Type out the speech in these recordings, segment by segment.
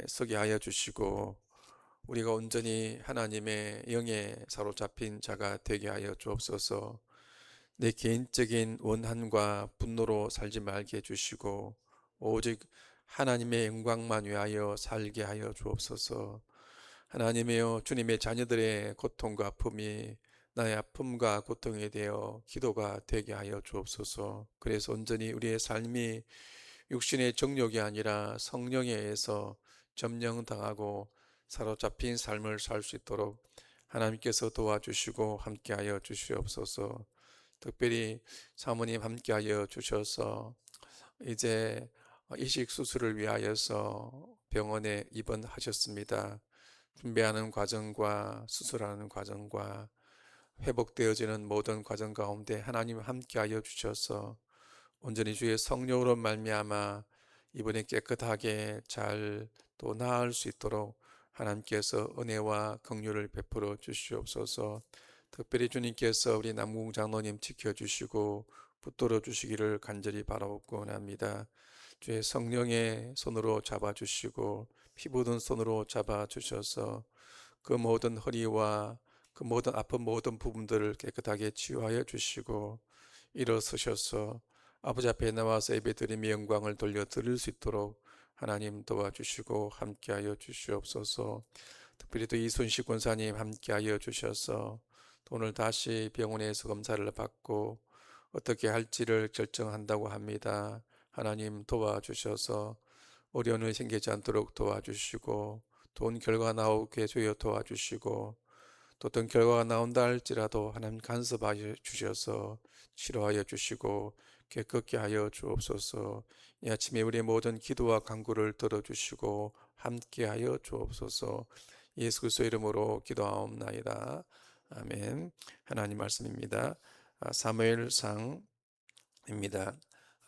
서게 하여 주시고 우리가 온전히 하나님의 영에 사로잡힌 자가 되게 하여 주옵소서. 내 개인적인 원한과 분노로 살지 말게 해주시고 오직 하나님의 영광만 위하여 살게 하여 주옵소서. 하나님이여, 주님의 자녀들의 고통과 아픔이 나의 아픔과 고통에 대해 기도가 되게 하여 주옵소서. 그래서 온전히 우리의 삶이 육신의 정욕이 아니라 성령에 의해서 점령당하고 사로잡힌 삶을 살 수 있도록 하나님께서 도와주시고 함께하여 주시옵소서. 특별히 사모님 함께하여 주셔서 이제 이식 수술을 위하여서 병원에 입원하셨습니다. 준비하는 과정과 수술하는 과정과 회복되어지는 모든 과정 가운데 하나님 함께하여 주셔서 온전히 주의 성령으로 말미암아 이번에 깨끗하게 잘 또 나을 수 있도록 하나님께서 은혜와 긍휼을 베풀어 주시옵소서. 특별히 주님께서 우리 남궁 장로님 지켜주시고 붙들어 주시기를 간절히 바라옵고 합니다. 주의 성령의 손으로 잡아주시고 피 묻은 손으로 잡아주셔서 그 모든 허리와 그 모든 아픈 모든 부분들을 깨끗하게 치유하여 주시고 일어서셔서 아버지 앞에 나와서 예배드리며 영광을 돌려 드릴 수 있도록 하나님 도와주시고 함께하여 주시옵소서. 특별히 또 이순식 권사님 함께하여 주셔서 또 오늘 다시 병원에서 검사를 받고 어떻게 할지를 결정한다고 합니다. 하나님 도와주셔서 어려움이 생기지 않도록 도와주시고 좋은 결과 나오게 주여 도와주시고 또 어떤 결과가 나온다 할지라도 하나님 간섭하여 주셔서 치료하여 주시고 깨끗게 하여 주옵소서. 이 아침에 우리의 모든 기도와 간구를 들어주시고 함께하여 주옵소서. 예수 그리스도의 이름으로 기도하옵나이다. 아멘. 하나님 말씀입니다. 사무엘상입니다.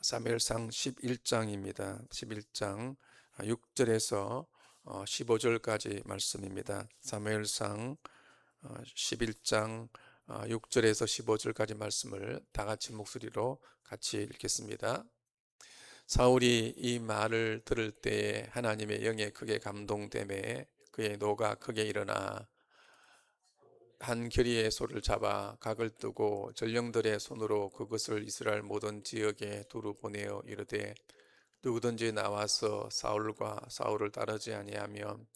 사무엘상 11장입니다. 11장 6절에서 15절까지 말씀입니다. 사무엘상 11장 6절에서 15절까지 말씀을 다 같이 목소리로 같이 읽겠습니다. 사울이 이 말을 들을 때에 하나님의 영에 크게 감동되매 그의 노가 크게 일어나 한 결의의 소를 잡아 각을 뜨고 전령들의 손으로 그것을 이스라엘 모든 지역에 두루 보내어 이르되 누구든지 나와서 사울을 따르지 아니하면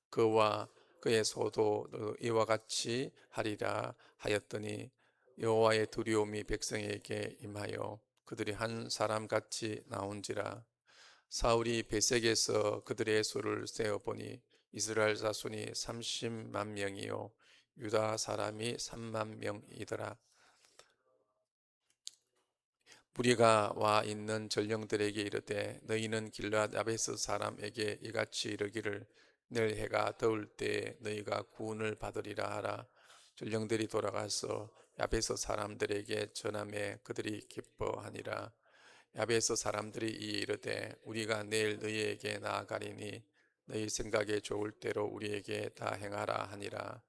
그와 그의 소도 이와 같이 하리라 하였더니 여호와의 두려움이 백성에게 임하여 그들이 한 사람같이 나온지라. 사울이 베색에서 그들의 수를 세어 보니 이스라엘 자손이 30만 명이요 유다 사람이 3만 명이더라. 무리가 와 있는 전령들에게 이르되 너희는 길앗 야베스 사람에게 이같이 이르기를 내일 해가 더울 때에 너희가 구원을 받으리라 하라. 전령들이 돌아가서 야베스 사람들에게 전하매 그들이 기뻐하니라. 야베스 사람들이 이르되 우리가 내일 너희에게 나아가리니 너희 생각에 좋을 대로 우리에게 다 행하라 하니라.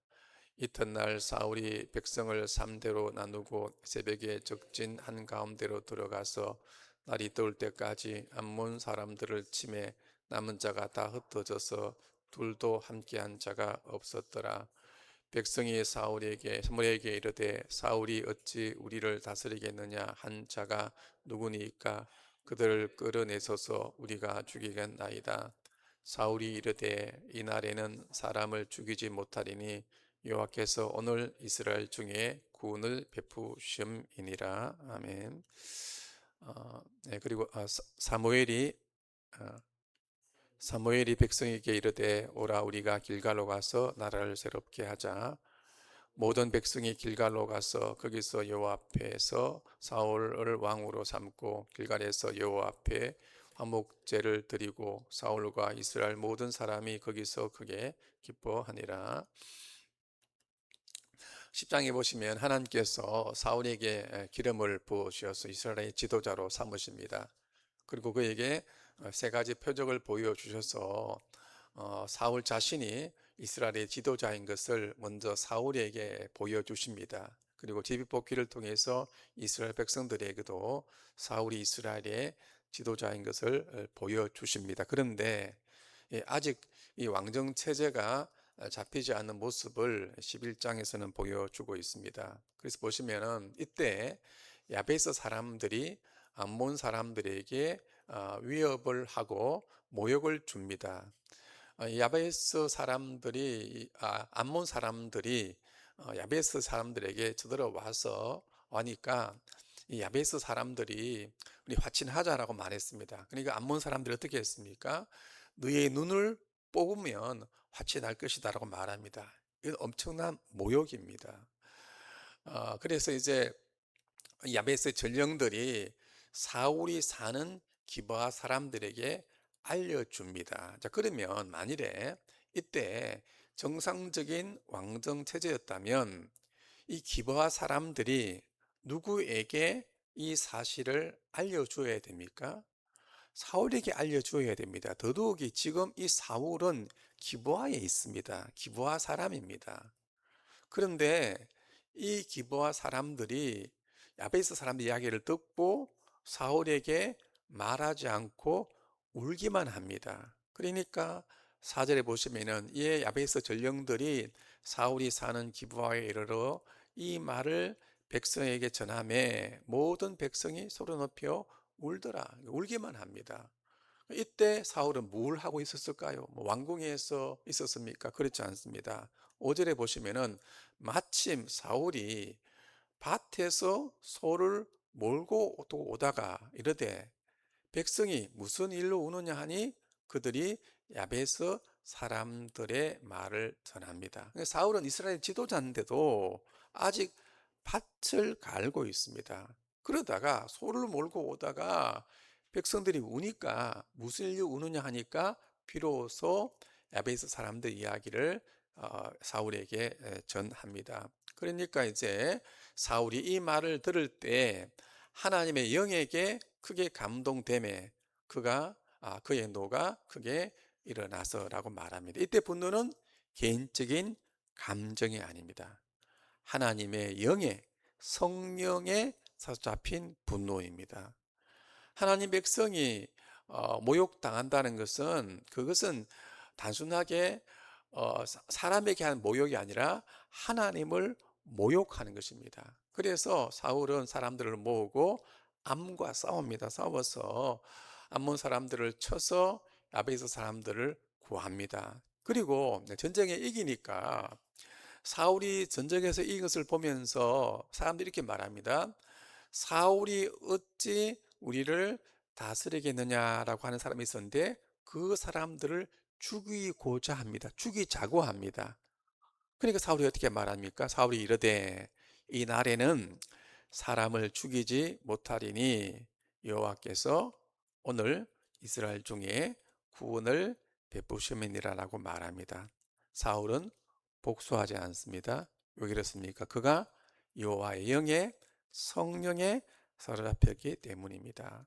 이튿날 사울이 백성을 3대로 나누고 새벽에 적진 한가운데로 들어가서 날이 더울 때까지 암몬 사람들을 치매 남은 자가 다 흩어져서 둘도 함께한 자가 없었더라. 백성이 사무엘에게 이르되 사울이 어찌 우리를 다스리겠느냐 한 자가 누구니까 그들을 끌어내소서 우리가 죽이겠나이다. 사울이 이르되 이날에는 사람을 죽이지 못하리니 여호와께서 오늘 이스라엘 중에 구원을 베푸심이니라. 아멘. 그리고 사무엘이 백성에게 이르되 오라 우리가 길갈로 가서 나라를 새롭게 하자. 모든 백성이 길갈로 가서 거기서 여호와 앞에서 사울을 왕으로 삼고 길갈에서 여호와 앞에 화목제를 드리고 사울과 이스라엘 모든 사람이 거기서 크게 기뻐하니라. 10장에 보시면 하나님께서 사울에게 기름을 부으셔서 이스라엘의 지도자로 삼으십니다. 그리고 그에게 세 가지 표적을 보여주셔서 사울 자신이 이스라엘의 지도자인 것을 먼저 사울에게 보여주십니다. 그리고 제비뽑기를 통해서 이스라엘 백성들에게도 사울이 이스라엘의 지도자인 것을 보여주십니다. 그런데 아직 이 왕정 체제가 잡히지 않는 모습을 11장에서는 보여주고 있습니다. 그래서 보시면은 이때 야베스 사람들이 암몬 사람들에게 위협을 하고 모욕을 줍니다. 야베스 사람들이 암몬 사람들이 야베스 사람들에게 쳐들어와서 와니까 이 야베스 사람들이 우리 화친하자라고 말했습니다. 그러니까 암몬 사람들이 어떻게 했습니까? 너의 눈을 뽑으면 화친할 것이다라고 말합니다. 이건 엄청난 모욕입니다. 그래서 이제 야베스 전령들이 사울이 사는 기브아 사람들에게 알려줍니다. 자, 그러면 만일에 이때 정상적인 왕정 체제였다면 이 기브아 사람들이 누구에게 이 사실을 알려줘야 됩니까? 사울에게 알려줘야 됩니다. 더더욱이 지금 이 사울은 기브아에 있습니다. 기브아 사람입니다. 그런데 이 기브아 사람들이 야베스 사람들 이야기를 듣고 사울에게 말하지 않고 울기만 합니다. 그러니까 4절에 보시면은 이 야베스 전령들이 사울이 사는 기브아에 이르러 이 말을 백성에게 전하매 모든 백성이 소리 높여 울더라. 울기만 합니다. 이때 사울은 뭘 하고 있었을까요? 왕궁에서 있었습니까? 그렇지 않습니다. 5절에 보시면은 마침 사울이 밭에서 소를 몰고 또 오다가 이르되 백성이 무슨 일로 우느냐 하니 그들이 야베스 사람들의 말을 전합니다. 사울은 이스라엘 지도자인데도 아직 밭을 갈고 있습니다. 그러다가 소를 몰고 오다가 백성들이 우니까 무슨 일로 우느냐 하니까 비로소 야베스 사람들 이야기를 사울에게 전합니다. 그러니까 이제 사울이 이 말을 들을 때 하나님의 영에게 크게 감동됨에 그의 노가 크게 일어나서라고 말합니다. 이때 분노는 개인적인 감정이 아닙니다. 하나님의 영의 성령에 사로잡힌 분노입니다. 하나님 백성이 모욕당한다는 것은 그것은 단순하게 사람에게 한 모욕이 아니라 하나님을 모욕하는 것입니다. 그래서 사울은 사람들을 모으고 암과 싸웁니다. 싸워서 암몬 사람들을 쳐서 야베스 사람들을 구합니다. 그리고 전쟁에 이기니까 사울이 전쟁에서 이긴 것을 보면서 사람들이 이렇게 말합니다. 사울이 어찌 우리를 다스리겠느냐라고 하는 사람이 있었는데 그 사람들을 죽이고자 합니다. 죽이자고 합니다. 그러니까 사울이 어떻게 말합니까? 사울이 이르되 이 날에는 사람을 죽이지 못하리니 여호와께서 오늘 이스라엘 중에 구원을 베푸심이니라라고 말합니다. 사울은 복수하지 않습니다. 왜 그렇습니까? 그가 여호와의 영에 성령에 사로잡혔기 때문입니다.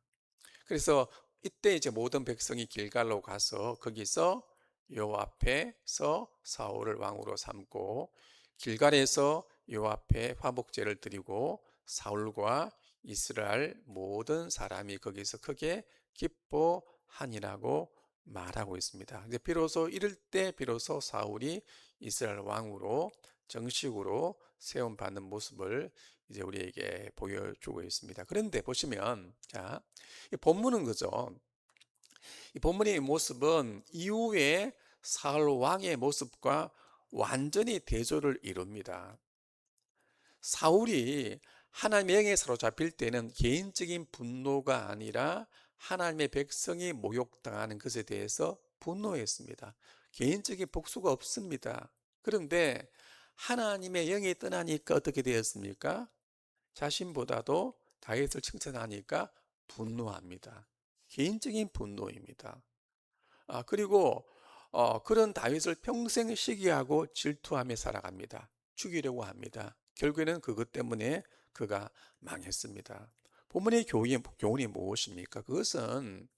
그래서 이때 이제 모든 백성이 길갈로 가서 거기서 여호와 앞에서 사울을 왕으로 삼고 길갈에서 여호와 앞에 화목제를 드리고 사울과 이스라엘 모든 사람이 거기서 크게 기뻐하니라고 말하고 있습니다. 이제 비로소 이럴 때 비로소 사울이 이스라엘 왕으로 정식으로 세움 받는 모습을 이제 우리에게 보여주고 있습니다. 그런데 보시면 이 본문은 그죠? 이 본문의 모습은 이후에 사울 왕의 모습과 완전히 대조를 이룹니다. 사울이 하나님의 영에 사로잡힐 때는 개인적인 분노가 아니라 하나님의 백성이 모욕당하는 것에 대해서 분노했습니다. 개인적인 복수가 없습니다. 그런데 하나님의 영이 떠나니까 어떻게 되었습니까? 자신보다도 다윗을 칭찬하니까 분노합니다. 개인적인 분노입니다. 그리고 그런 다윗을 평생 시기하고 질투하며 살아갑니다. 죽이려고 합니다. 결국에는 그것 때문에 그가 망했습니다. 본문의 교훈이 무엇입니까? 그것은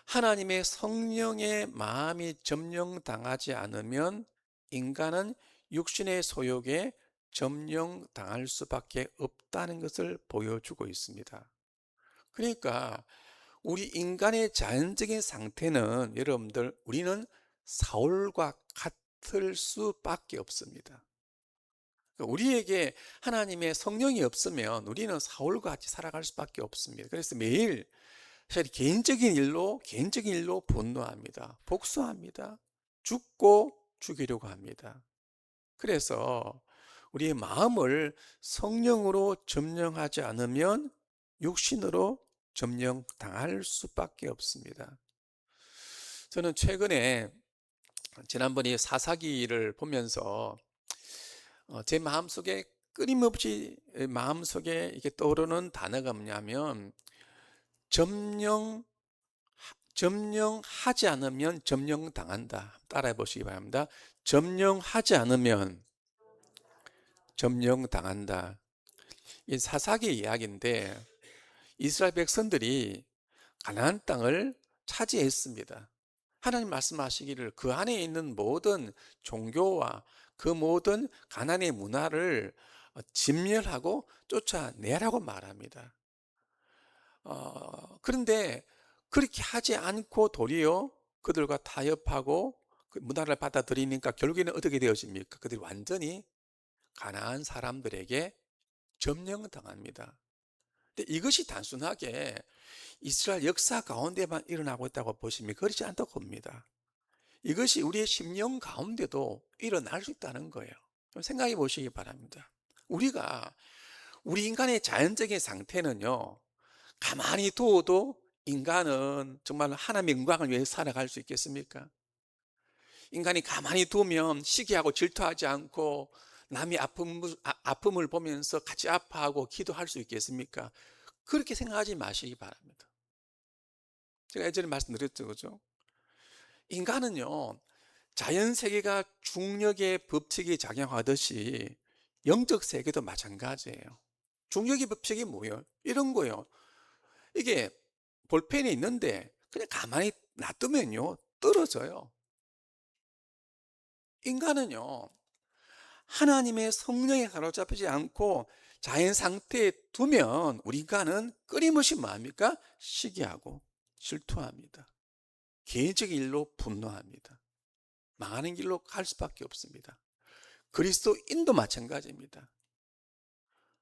하나님의 성령의 마음이 점령당하지 않으면 인간은 육신의 소욕에 점령당할 수밖에 없다는 것을 보여주고 있습니다. 그러니까 우리 인간의 자연적인 상태는 여러분들 우리는 사울과 같을 수밖에 없습니다. 그러니까 우리에게 하나님의 성령이 없으면 우리는 사울과 같이 살아갈 수밖에 없습니다. 그래서 매일 사실 개인적인 일로 분노합니다. 복수합니다. 죽고 죽이려고 합니다. 그래서 우리의 마음을 성령으로 점령하지 않으면 육신으로 점령당할 수밖에 없습니다. 저는 최근에 지난번에 사사기를 보면서 제 마음속에 끊임없이 마음속에 이게 떠오르는 단어가 뭐냐면 점령 점령하지 않으면 점령당한다. 따라해 보시기 바랍니다. 점령하지 않으면 점령당한다. 이 사사기 이야기인데 이스라엘 백성들이 가나안 땅을 차지했습니다. 하나님 말씀하시기를 그 안에 있는 모든 종교와 그 모든 가나안의 문화를 진멸하고 쫓아내라고 말합니다. 그런데 그렇게 하지 않고 도리어 그들과 타협하고 그 문화를 받아들이니까 결국에는 어떻게 되어집니까? 그들이 완전히 가나안 사람들에게 점령당합니다. 근데 이것이 단순하게 이스라엘 역사 가운데만 일어나고 있다고 보시면 그렇지 않다고 봅니다. 이것이 우리의 심령 가운데도 일어날 수 있다는 거예요. 좀 생각해 보시기 바랍니다. 우리 인간의 자연적인 상태는요, 가만히 두어도 인간은 정말 하나님의 영광을 위해 살아갈 수 있겠습니까? 인간이 가만히 두면 시기하고 질투하지 않고 남의 아픔을 보면서 같이 아파하고 기도할 수 있겠습니까? 그렇게 생각하지 마시기 바랍니다. 제가 예전에 말씀드렸죠, 그죠? 인간은요, 자연 세계가 중력의 법칙이 작용하듯이 영적 세계도 마찬가지예요. 중력의 법칙이 뭐예요? 이런 거예요. 이게 볼펜이 있는데 그냥 가만히 놔두면요, 떨어져요. 인간은요, 하나님의 성령에 사로잡히지 않고 자연 상태에 두면 우리 인간은 끊임없이 뭐합니까? 시기하고 질투합니다. 개인적인 일로 분노합니다. 망하는 길로 갈 수밖에 없습니다. 그리스도인도 마찬가지입니다.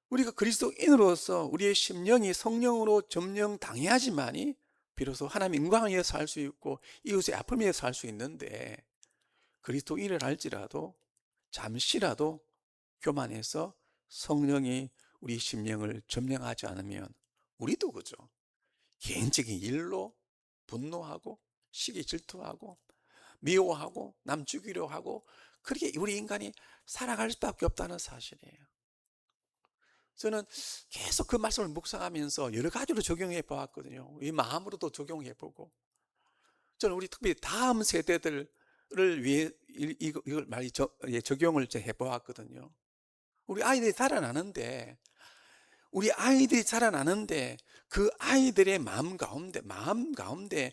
우리가 그리스도인으로서 우리의 심령이 성령으로 점령당해야지만이 비로소 하나님 영광을 위해서 살 수 있고 이웃의 아픔을 위해서 살 수 있는데 그리스도인을 할지라도 잠시라도 교만해서 성령이 우리 심령을 점령하지 않으면 우리도 그죠. 개인적인 일로 분노하고 시기 질투하고 미워하고 남 죽이려 하고 그렇게 우리 인간이 살아갈 수밖에 없다는 사실이에요. 저는 계속 그 말씀을 묵상하면서 여러 가지로 적용해 보았거든요. 이 마음으로도 적용해 보고 저는 우리 특별히 다음 세대들을 위해 이걸 많이 적용을 해 보았거든요. 우리 아이들이 자라나는데 그 아이들의 마음 가운데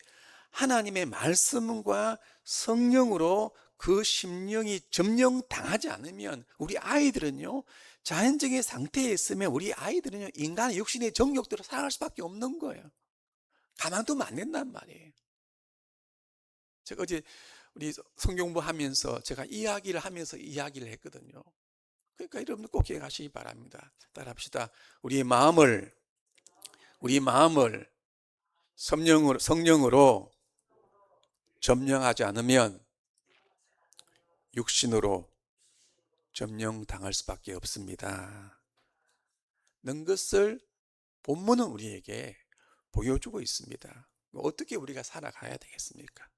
하나님의 말씀과 성령으로 그 심령이 점령당하지 않으면 우리 아이들은요, 자연적인 상태에 있으면 우리 아이들은요, 인간의 육신의 정욕대로 살아갈 수밖에 없는 거예요. 가만두면 안 된단 말이에요. 제가 어제 우리 성경부 하면서 제가 이야기를 하면서 이야기를 했거든요. 그러니까 여러분 꼭 기억하시기 바랍니다. 따라합시다. 우리 마음을 성령으로 점령하지 않으면 육신으로 점령당할 수밖에 없습니다. 는 것을 본문은 우리에게 보여주고 있습니다. 어떻게 우리가 살아가야 되겠습니까?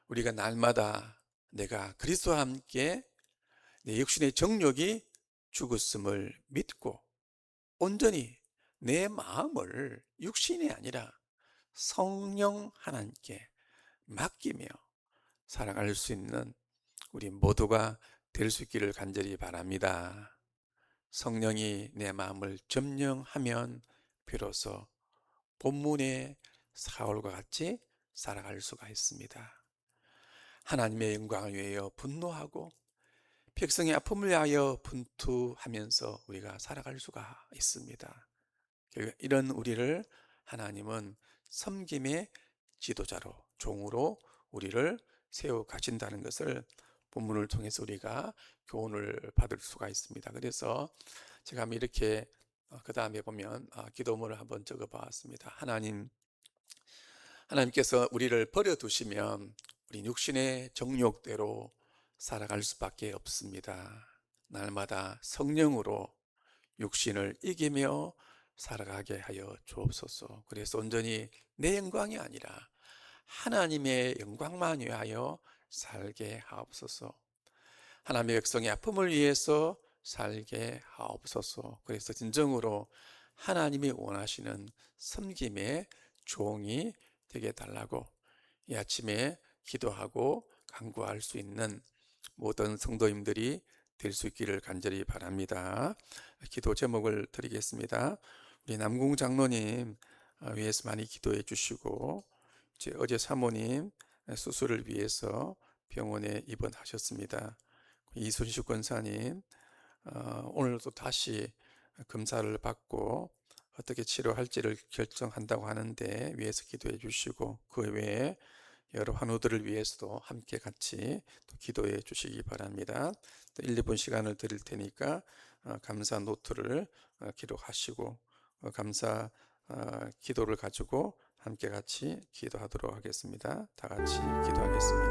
우리가 날마다 내가 그리스도와 함께 내 육신의 정욕이 죽었음을 믿고 온전히 내 마음을 육신이 아니라 성령 하나님께 맡기며 살아갈 수 있는 우리 모두가 될 수 있기를 간절히 바랍니다. 성령이 내 마음을 점령하면 비로소 본문의 사울과 같이 살아갈 수가 있습니다. 하나님의 영광을 위하여 분노하고 백성의 아픔을 위하여 분투하면서 우리가 살아갈 수가 있습니다. 이런 우리를 하나님은 섬김의 지도자로 종으로 우리를 세워 가신다는 것을 본문을 통해서 우리가 교훈을 받을 수가 있습니다. 그래서 제가 한번 이렇게 그 다음에 보면 기도문을 한번 적어 봤습니다. 하나님께서 우리를 버려두시면 우리 육신의 정욕대로 살아갈 수밖에 없습니다. 날마다 성령으로 육신을 이기며 살아가게 하여 주옵소서. 그래서 온전히 내 영광이 아니라 하나님의 영광만 위하여 살게 하옵소서. 하나님의 백성의 아픔을 위해서 살게 하옵소서. 그래서 진정으로 하나님이 원하시는 섬김의 종이 되게 달라고 이 아침에 기도하고 간구할 수 있는 모든 성도님들이 될 수 있기를 간절히 바랍니다. 기도 제목을 드리겠습니다. 우리 남궁 장로님 위해서 많이 기도해 주시고, 어제 사모님 수술을 위해서 병원에 입원하셨습니다. 이순식 권사님 오늘도 다시 검사를 받고 어떻게 치료할지를 결정한다고 하는데 위해서 기도해 주시고, 그 외에 여러 환우들을 위해서도 함께 같이 또 기도해 주시기 바랍니다. 또 1, 2분 시간을 드릴 테니까 감사 노트를 기록하시고 감사 기도를 가지고 함께 같이 기도하도록 하겠습니다. 다 같이 기도하겠습니다.